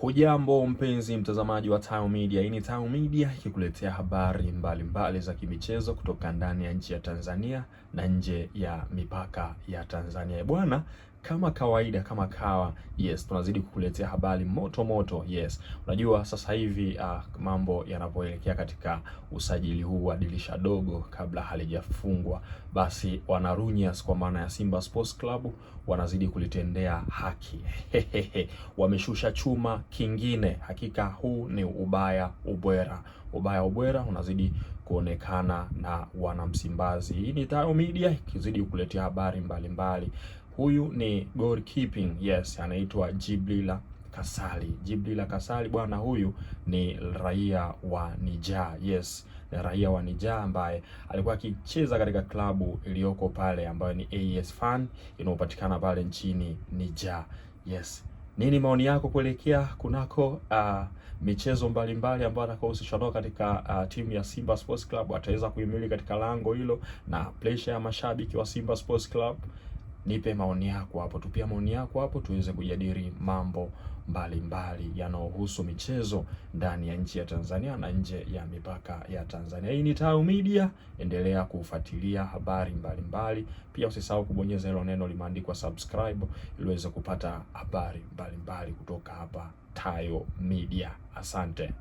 Hujambo mpenzi mtazamaji wa Tayo Media. Hii ni Tayo Media ikikuletea habari mbalimbali za kimichezo kutoka ndani ya nchi ya Tanzania na nje ya mipaka ya Tanzania. Bwana, kama kawaida, kama kawa, yes, tunazidi kukuletea habari moto moto. Yes, unajua sasa hivi mambo yanapoelekea katika usajili huu wa dirisha dogo kabla halijafungwa, basi wanarunyas kwa maana ya Simba Sports Club wanazidi kulitendea haki. Wameshusha chuma kingine. Hakika huu ni ubaya ubwera unazidi kuonekana na wanamsimbazi. Hii ni Tayo Media ikizidi kukuletea habari mbalimbali. Huyu ni goalkeeping, yes, anaitwa Djibrila Kasali. Bwana, huyu ni raia wa Niger. Yes, ni raia wa Niger ambaye alikuwa akicheza katika klabu iliyoko pale ambayo ni AS Fan inayopatikana pale nchini Niger. Yes. Nini maoni yako kuelekea kunako michezo mbalimbali ambayo atakaohusishwa nao katika timu ya Simba Sports Club? Ataweza kuhimili katika lango hilo na pressure ya mashabiki wa Simba Sports Club? Nipe maoni yako hapo, tupia maoni yako hapo tuweze kujadili mambo mbalimbali yanayohusu michezo ndani ya nchi ya Tanzania na nje ya mipaka ya Tanzania. Hii ni Tayo Media, endelea kufuatilia habari mbalimbali. Pia usisahau kubonyeza hilo neno limeandikwa subscribe ili uweze kupata habari mbalimbali kutoka hapa Tayo Media. Asante.